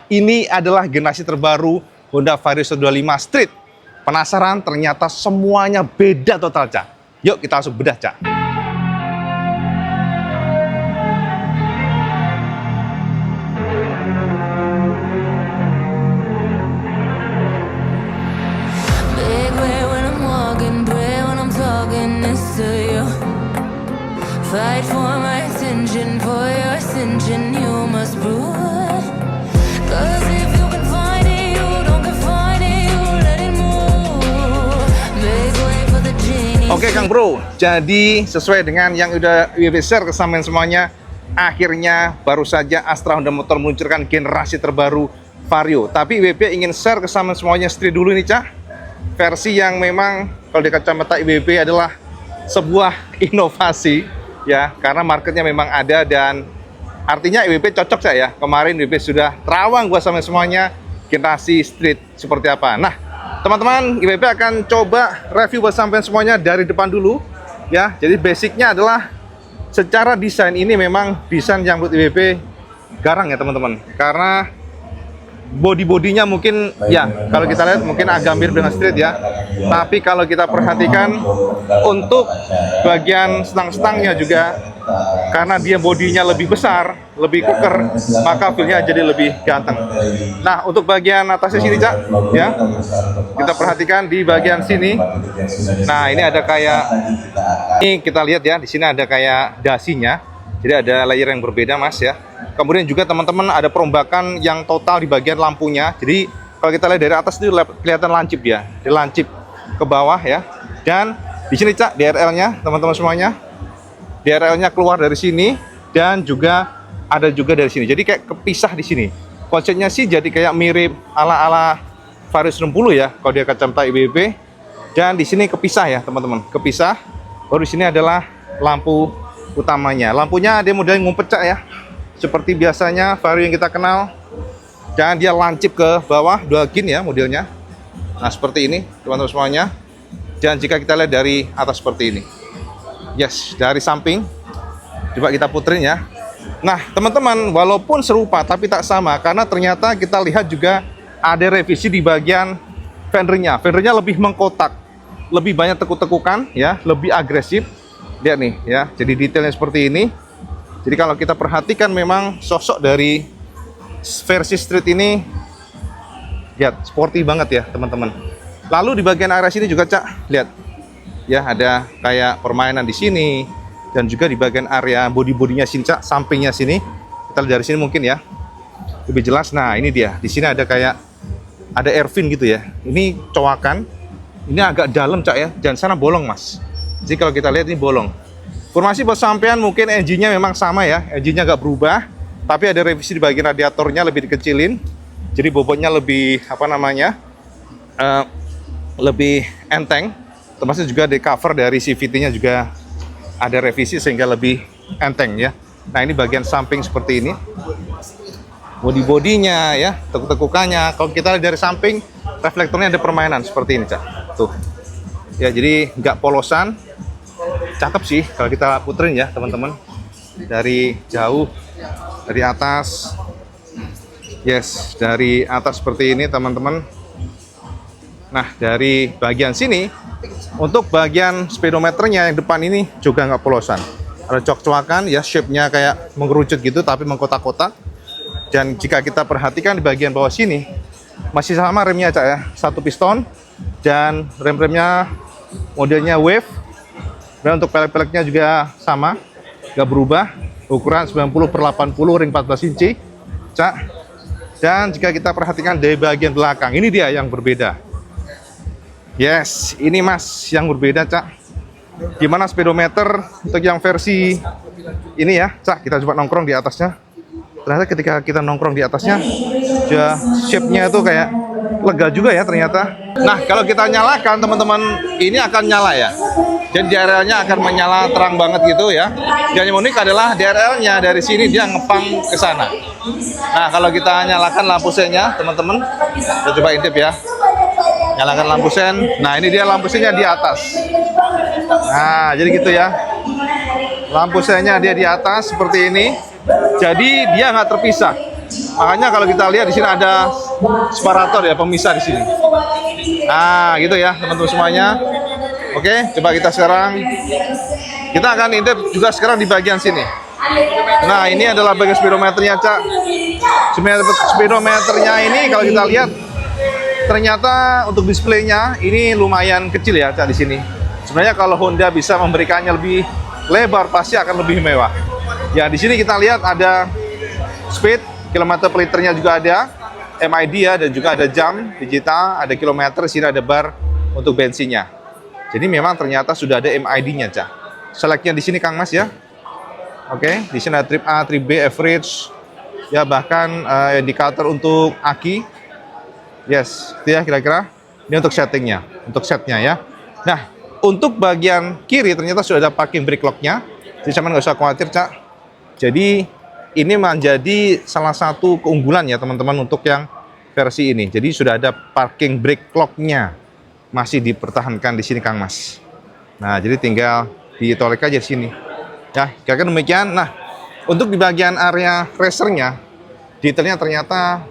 Ini adalah generasi terbaru Honda Vario 125 Street. Penasaran? Ternyata semuanya beda total, Cak. Yuk kita langsung bedah, Cak. Fight for my attention, for your ascension, you must prove. Cause if you can find it, you don't confine it, you let it move. Make way for the genie. Oke Kang Bro, jadi sesuai dengan yang udah IWB share ke sampean semuanya, akhirnya baru saja Astra Honda Motor meluncurkan generasi terbaru Vario. Tapi IWB ingin share ke sampean semuanya Street dulu nih, Cak. Versi yang memang kalau di kacamata IWB adalah sebuah inovasi. Ya, karena marketnya memang ada dan artinya IWB cocok saya ya. Kemarin IWB sudah terawang gua sama semuanya generasi Street seperti apa. Nah, teman-teman, IWB akan coba review buat sampean semuanya dari depan dulu ya. Jadi basicnya adalah secara desain ini memang desain yang buat IWB garang ya teman-teman. Karena body-bodinya mungkin ya kalau kita lihat mungkin agak mirip dengan Street ya, tapi kalau kita perhatikan untuk bagian stang-stangnya juga karena dia bodinya lebih besar, lebih keker, maka feel-nya jadi lebih ganteng. Nah, untuk bagian atasnya sini, Cak, ya kita perhatikan di bagian sini. Nah, ini ada kayak ini kita lihat ya, di sini ada kayak dasinya. Jadi ada layer yang berbeda, Mas ya. Kemudian juga teman-teman ada perombakan yang total di bagian lampunya. Jadi kalau kita lihat dari atas itu kelihatan lancip ya, dilancip ke bawah ya. Dan di sini, Cak, DRL-nya teman-teman semuanya. DRL-nya keluar dari sini dan juga ada juga dari sini. Jadi kayak kepisah di sini. Konsepnya sih jadi kayak mirip ala-ala Vario 90 ya kalau dia kacamata IWB. Dan di sini kepisah ya, teman-teman. Kepisah. Baru di sini adalah lampu utamanya. Lampunya dia model ngumpet, Cak, ya. Seperti biasanya Vario yang kita kenal. Dan dia lancip ke bawah, 2 gin ya modelnya. Nah, seperti ini teman-teman semuanya. Dan jika kita lihat dari atas seperti ini. Yes, dari samping. Coba kita puterin ya. Nah, teman-teman, walaupun serupa tapi tak sama karena ternyata kita lihat juga ada revisi di bagian fendernya. Fendernya lebih mengkotak, lebih banyak tekuk-tekukan ya, lebih agresif. Lihat nih ya, jadi detailnya seperti ini. Jadi kalau kita perhatikan memang sosok dari versi Street ini lihat sporty banget ya teman-teman. Lalu di bagian area sini juga, Cak, lihat ya ada kayak permainan di sini dan juga di bagian area body-bodinya sini, Cak, sampingnya sini. Kita lihat dari sini mungkin ya lebih jelas. Nah, ini dia. Di sini ada kayak ada airfin gitu ya. Ini cowakan. Ini agak dalam, Cak, ya. Dan sana bolong, Mas. Jadi kalau kita lihat ini bolong. Informasi buat sampean mungkin engine-nya memang sama ya, engine-nya nggak berubah, tapi ada revisi di bagian radiatornya lebih dikecilin, jadi bobotnya lebih apa namanya, lebih enteng. Termasuk juga di cover dari CVT-nya juga ada revisi sehingga lebih enteng ya. Nah, ini bagian samping seperti ini, body-bodinya ya, tekuk-tekukannya. Kalau kita lihat dari samping, reflektornya ada permainan seperti ini, Cak. Tuh. Ya, jadi nggak polosan. Cakep sih kalau kita puterin ya teman-teman, dari jauh, dari atas. Yes, dari atas seperti ini teman-teman. Nah, dari bagian sini untuk bagian speedometernya yang depan ini juga nggak polosan, ada cok-coakan ya, shape-nya kayak mengerucut gitu tapi mengkotak-kotak. Dan jika kita perhatikan di bagian bawah sini masih sama remnya, Cak, ya, satu piston dan rem-remnya modelnya wave. Dan untuk pelek-peleknya juga sama, nggak berubah. Ukuran 90/80 ring 14 inci, Cak. Dan jika kita perhatikan dari bagian belakang, ini dia yang berbeda. Yes, ini Mas yang berbeda, Cak. Gimana speedometer untuk yang versi ini ya, Cak? Kita coba nongkrong di atasnya. Ternyata ketika kita nongkrong di atasnya, shape-nya itu kayak lega juga ya ternyata. Nah, kalau kita nyalakan teman-teman, ini akan nyala ya. Dan DRL-nya akan menyala terang banget gitu ya. Dan yang unik adalah DRL-nya dari sini dia ngepang ke sana. Nah, kalau kita nyalakan lampu sennya, teman-teman, kita coba intip ya. Nyalakan lampu sen. Nah, ini dia lampu sennya di atas. Nah, jadi gitu ya. Lampu sennya dia di atas seperti ini. Jadi dia nggak terpisah. Makanya kalau kita lihat di sini ada separator ya, pemisah di sini. Nah, gitu ya teman-teman semuanya. Oke, coba kita sekarang kita akan intip juga sekarang di bagian sini. Nah, ini adalah bagian speedometernya, Cak. Speedometernya ini kalau kita lihat ternyata untuk displaynya ini lumayan kecil ya, Cak, di sini. Sebenarnya kalau Honda bisa memberikannya lebih lebar pasti akan lebih mewah. Ya, di sini kita lihat ada speed, kilometer per liternya juga ada, MID ya, dan juga ada jam digital, ada kilometer, sini ada bar untuk bensinnya. Jadi memang ternyata sudah ada MID-nya, Cak. Seleknya di sini Kang Mas ya. Oke, di sini ada trip A, trip B, average, ya bahkan indikator untuk aki. Yes, itu ya kira-kira. Ini untuk settingnya, untuk setnya ya. Nah, untuk bagian kiri ternyata sudah ada parking brake lock-nya. Jadi sama nggak usah khawatir, Cak. Jadi ini menjadi salah satu keunggulan ya teman-teman untuk yang versi ini. Jadi sudah ada parking brake lock-nya. Masih dipertahankan di sini Kang Mas. Nah, jadi tinggal ditolek aja di sini. Ya, kira-kira demikian. Nah, untuk di bagian area racernya, detailnya ternyata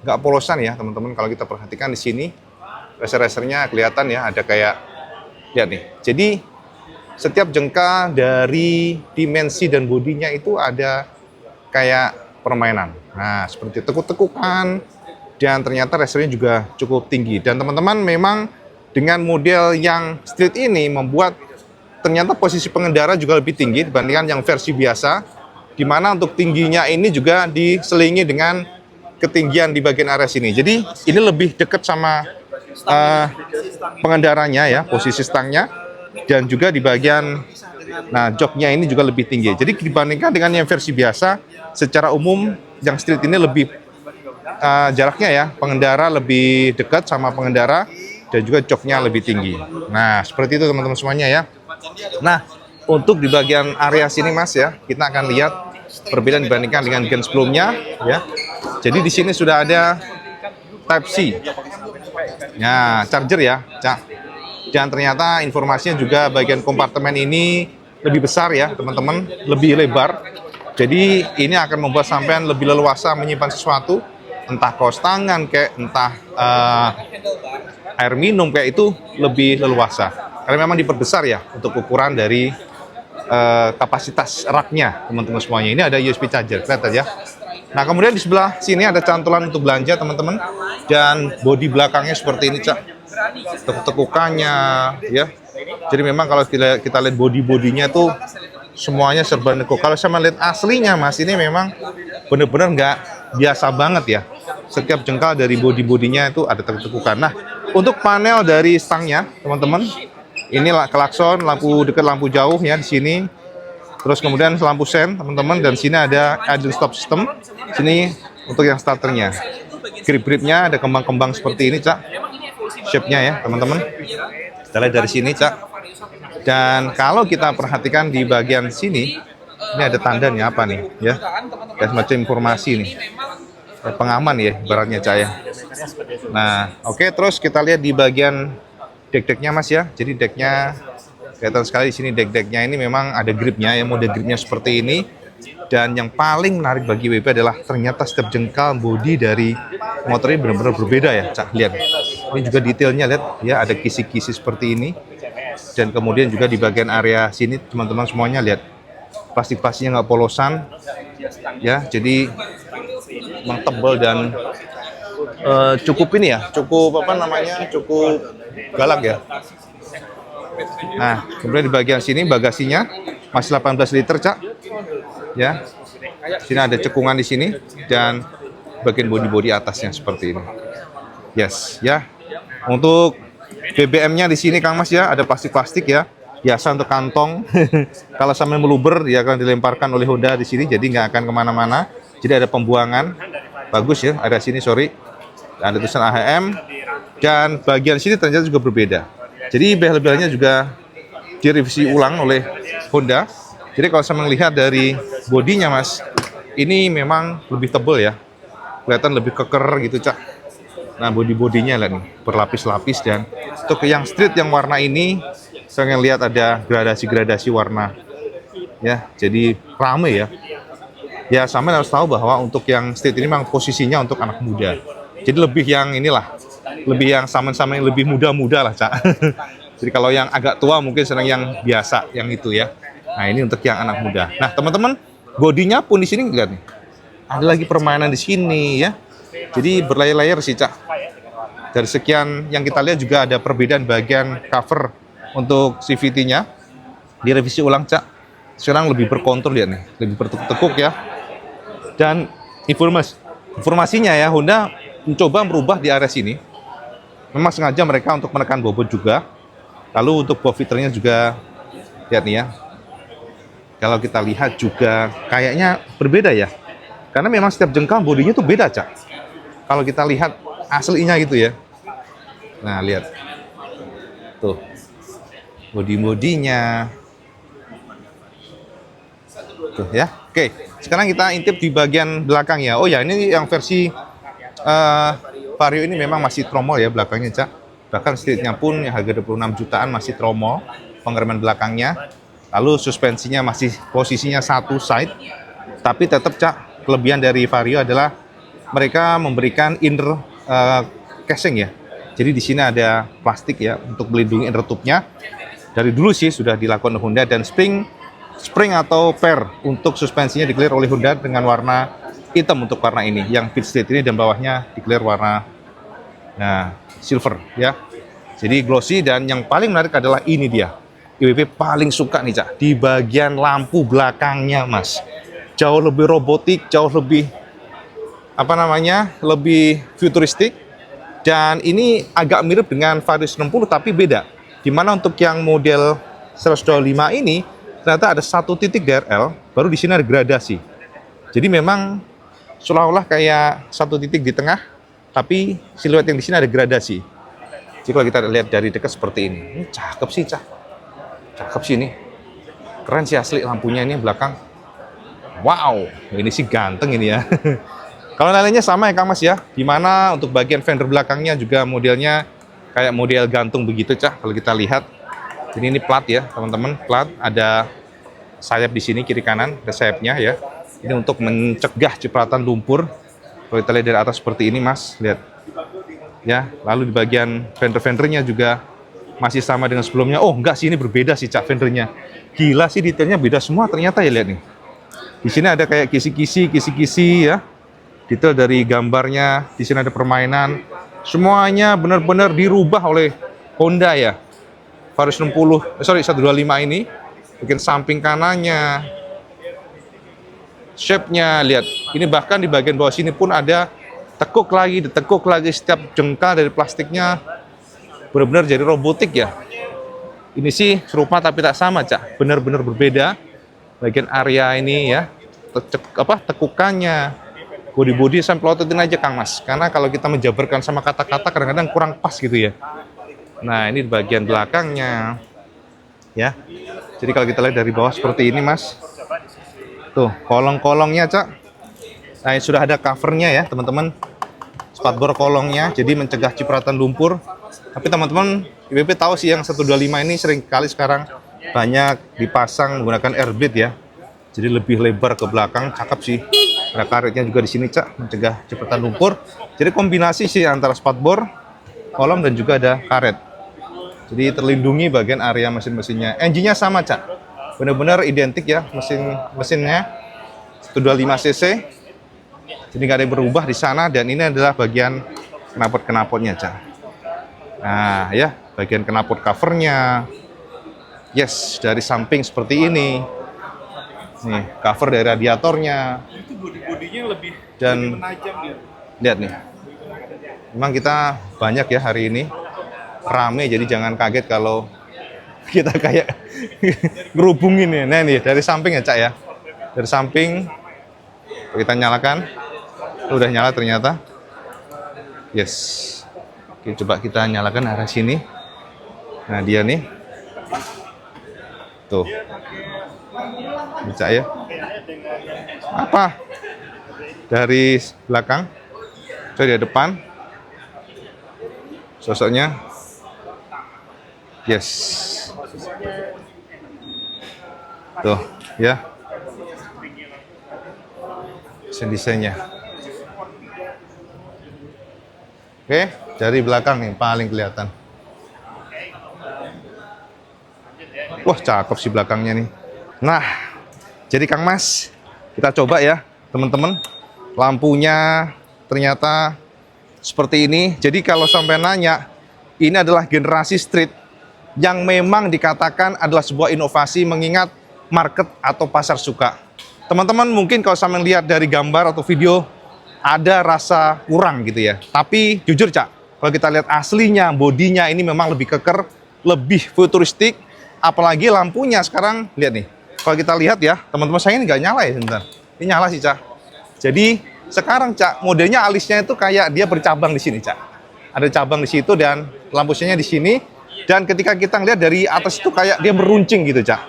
nggak polosan ya teman-teman. Kalau kita perhatikan di sini, racer-racernya kelihatan ya, ada kayak, lihat nih. Jadi setiap jengkal dari dimensi dan bodinya itu ada kayak permainan. Nah, seperti tekuk-tekukan, dan ternyata racernya juga cukup tinggi. Dan teman-teman memang dengan model yang street ini membuat ternyata posisi pengendara juga lebih tinggi dibandingkan yang versi biasa, di mana untuk tingginya ini juga diselingi dengan ketinggian di bagian area sini. Jadi ini lebih dekat sama pengendaranya ya, posisi stangnya, dan juga di bagian joknya ini juga lebih tinggi. Jadi dibandingkan dengan yang versi biasa, secara umum yang street ini lebih jaraknya ya, pengendara lebih dekat sama pengendara, dan juga joknya lebih tinggi. Nah, seperti itu teman-teman semuanya ya. Nah, untuk di bagian area sini Mas ya, kita akan lihat perbedaan dibandingkan dengan gen sebelumnya ya. Jadi di sini sudah ada Type C. Nah, charger ya, Cak. Dan ternyata informasinya juga bagian kompartemen ini lebih besar ya, teman-teman, lebih lebar. Jadi ini akan membuat sampean lebih leluasa menyimpan sesuatu, entah kaos tangan kayak entah air minum kayak itu lebih leluasa. Karena memang diperbesar ya untuk ukuran dari kapasitas raknya teman-teman semuanya. Ini ada USB charger, kelihatan ya. Nah, kemudian di sebelah sini ada cantolan untuk belanja teman-teman, dan bodi belakangnya seperti ini, Cak. Tekukannya ya. Jadi memang kalau kita lihat bodinya tuh semuanya serba nekuk. Kalau saya melihat aslinya Mas, ini memang benar-benar nggak biasa banget ya. Setiap jengkal dari bodinya itu ada tekukan. Nah, untuk panel dari stangnya teman-teman, ini klakson, lampu dekat, lampu jauh ya di sini. Terus kemudian lampu sen teman-teman, dan sini ada idle stop system. Sini untuk yang starternya. Grip-gripnya ada kembang-kembang seperti ini, Cak. Shape-nya ya teman-teman. Kita lihat dari sini, Cak. Dan kalau kita perhatikan di bagian sini, ini ada tandanya apa nih ya? Ada semacam informasi nih. Pengaman ya ibaratnya, Cak ya. Nah, oke, terus kita lihat di bagian deck-decknya Mas ya. Jadi decknya kelihatan sekali di sini, deck-decknya ini memang ada gripnya ya, model gripnya seperti ini. Dan yang paling menarik bagi WP adalah ternyata setiap jengkal bodi dari motor ini benar-benar berbeda ya, Cak. Lihat. Ini juga detailnya, lihat ya, ada kisi-kisi seperti ini. Dan kemudian juga di bagian area sini teman-teman semuanya lihat, plastik-plastiknya nggak polosan ya, jadi memang tebal dan cukup ini ya, cukup apa namanya, cukup galak ya. Nah, kemudian di bagian sini bagasinya masih 18 liter, Cak. Ya. Sini ada cekungan di sini dan bagian bodi-bodi atasnya seperti ini. Yes, ya. Untuk BBM-nya di sini Kang Mas ya, ada plastik-plastik ya. Biasa untuk kantong. Kalau sampai meluber dia akan dilemparkan oleh Honda di sini, jadi nggak akan kemana-mana. Jadi ada pembuangan. Bagus ya, ada sini sorry. Ada tulisan AHM, dan bagian sini ternyata juga berbeda. Jadi bel-belnya juga direvisi ulang oleh Honda. Jadi kalau saya melihat dari bodinya Mas, ini memang lebih tebal ya, kelihatan lebih keker gitu, Cak. Nah, bodinya lah nih, berlapis-lapis. Dan untuk yang street yang warna ini, saya lihat ada gradasi-gradasi warna ya, jadi rame ya. Ya, sama harus tahu bahwa untuk yang Street ini memang posisinya untuk anak muda. Jadi lebih yang inilah, lebih yang sama-sama yang lebih muda-muda lah, Cak. Jadi kalau yang agak tua mungkin senang yang biasa, yang itu ya. Nah, ini untuk yang anak muda. Nah, teman-teman, bodinya pun di sini enggak nih. Ada lagi permainan di sini ya. Jadi berlayar-layar sih, Cak. Dari sekian yang kita lihat juga ada perbedaan bagian cover untuk CVT-nya. Direvisi ulang, Cak. Sekarang lebih berkontur lihat nih, lebih bertekuk-tekuk ya. Dan informasinya ya, Honda mencoba merubah di area sini. Memang sengaja mereka untuk menekan bobot juga. Lalu untuk bow fitternya juga, lihat nih ya. Kalau kita lihat juga kayaknya berbeda ya. Karena memang setiap jengkal bodinya tuh beda, Cak. Kalau kita lihat aslinya gitu ya. Nah, lihat. Tuh. Bodi-bodinya. Tuh ya. Oke, sekarang kita intip di bagian belakang ya. Oh ya, ini yang versi Vario ini memang masih tromol ya belakangnya, Cak. Bahkan streetnya pun yang harga 26 jutaan masih tromol pengereman belakangnya. Lalu suspensinya masih posisinya satu side. Tapi tetap, Cak, kelebihan dari Vario adalah mereka memberikan inner casing ya. Jadi di sini ada plastik ya untuk melindungi inner tube-nya. Dari dulu sih sudah dilakukan Honda, dan spring atau per untuk suspensinya declare oleh Honda dengan warna hitam untuk warna ini, yang pit street ini, dan bawahnya declare warna silver ya. Jadi glossy, dan yang paling menarik adalah ini dia. IWP paling suka nih, Cak, di bagian lampu belakangnya, Mas. Jauh lebih robotik, jauh lebih lebih futuristik, dan ini agak mirip dengan Vario 60 tapi beda. Dimana untuk yang model 125 ini ternyata ada satu titik DRL, baru di sini ada gradasi. Jadi memang seolah-olah kayak satu titik di tengah, tapi siluet yang di sini ada gradasi. Jadi kalau kita lihat dari dekat seperti ini, cakep sih, Cak. Cakep sih ini. Keren sih asli lampunya ini belakang. Wow, ini sih ganteng ini ya. Kalau lainnya sama ya, Kang Mas ya. Dimana untuk bagian fender belakangnya juga modelnya kayak model gantung begitu, Cak. Kalau kita lihat, ini plat ya, teman-teman. Plat, ada sayap di sini kiri kanan, ada sayapnya ya. Ini untuk mencegah cipratan lumpur. Kalau kita lihat dari atas seperti ini, Mas, lihat. Ya, lalu di bagian fender-fendernya juga masih sama dengan sebelumnya. Oh, enggak sih, ini berbeda sih, Cak, fendernya. Gila sih, detailnya beda semua ternyata ya, lihat nih. Di sini ada kayak kisi-kisi ya. Detail dari gambarnya, di sini ada permainan. Semuanya benar-benar dirubah oleh Honda ya. Vario 125 ini. Bikin samping kanannya. Shape-nya, lihat. Ini bahkan di bagian bawah sini pun ada ditekuk lagi setiap jengkal dari plastiknya. Benar-benar jadi robotik ya. Ini sih serupa tapi tak sama, Cak. Benar-benar berbeda. Bagian area ini ya. Tekukannya. Bodi-bodi sampai pelototin aja, Kang Mas. Karena kalau kita menjabarkan sama kata-kata kadang-kadang kurang pas gitu ya. Nah, ini di bagian belakangnya. Ya. Jadi kalau kita lihat dari bawah seperti ini, Mas. Tuh, kolong-kolongnya, Cak. Nah, ini sudah ada covernya ya, teman-teman. Spatbor kolongnya, jadi mencegah cipratan lumpur. Tapi teman-teman, IWP tahu sih yang 125 ini sering kali sekarang banyak dipasang menggunakan airblade ya. Jadi lebih lebar ke belakang, cakep sih. Ada karetnya juga di sini, Cak, mencegah cipratan lumpur. Jadi kombinasi sih antara spatbor, kolong, dan juga ada karet. Jadi terlindungi bagian area mesin-mesinnya. Engine-nya sama, Cak. Benar-benar identik ya mesinnya. 125 cc. Jadi nggak ada yang berubah di sana, dan ini adalah bagian knalpot-knalpotnya, Cak. Nah, ya, bagian knalpot covernya. Yes, dari samping seperti ini. Nih, cover dari radiatornya. Itu bodi-bodinya lebih menajam dia. Lihat nih. Memang kita banyak ya hari ini. Rame, jadi jangan kaget kalau kita kayak ngerubungin nih. Nah, nih dari samping ya, Cak ya. Dari samping kita nyalakan. Udah nyala ternyata. Yes. Oke, coba kita nyalakan arah sini. Nah, dia nih. Tuh. Bisa ya. Apa? Dari belakang. Coba dari depan. Sosoknya. Yes. Tuh, ya. desainnya. Oke, dari belakang nih paling kelihatan. Wah, cakep sih belakangnya nih. Nah, jadi Kang Mas, kita coba ya, teman-teman. Lampunya ternyata seperti ini. Jadi kalau sampai nanya, ini adalah generasi street yang memang dikatakan adalah sebuah inovasi mengingat market atau pasar suka. Teman-teman mungkin kalau sampai lihat dari gambar atau video, ada rasa kurang gitu ya. Tapi jujur Cak, kalau kita lihat aslinya, bodinya ini memang lebih keker, lebih futuristik. Apalagi lampunya sekarang, lihat nih. Kalau kita lihat ya, teman-teman saya ini nggak nyala ya sebentar. Ini nyala sih Cak. Jadi sekarang Cak, modelnya alisnya itu kayak dia bercabang di sini Cak. Ada cabang di situ dan lampunya di sini. Dan ketika kita lihat dari atas itu kayak dia meruncing gitu Cak.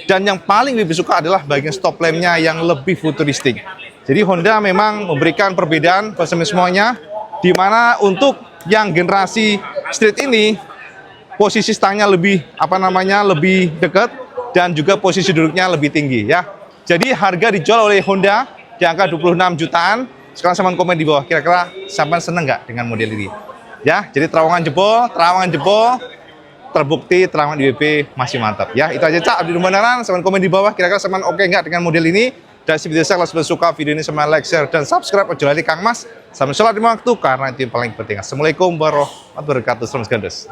Dan yang paling lebih suka adalah bagian stop lampnya yang lebih futuristik. Jadi Honda memang memberikan perbedaan konsumen semuanya, di mana untuk yang generasi street ini posisi stangnya lebih lebih dekat dan juga posisi duduknya lebih tinggi ya. Jadi harga dijual oleh Honda di angka 26 jutaan. Sekarang sampean komen di bawah, kira-kira sampean seneng nggak dengan model ini? Ya, jadi terowongan jebol, terbukti terowongan IWB masih mantap. Ya, itu aja Cak, Abdi Benaran. Sampean komen di bawah, kira-kira sampean oke nggak dengan model ini? Dan si video saya kalau sampean suka video ini, sampean like, share, dan subscribe. Ojo lali Kang Mas. Sampai sholat di waktu karena itu yang paling penting. Assalamualaikum warahmatullahi wabarakatuh. Selamat gandos.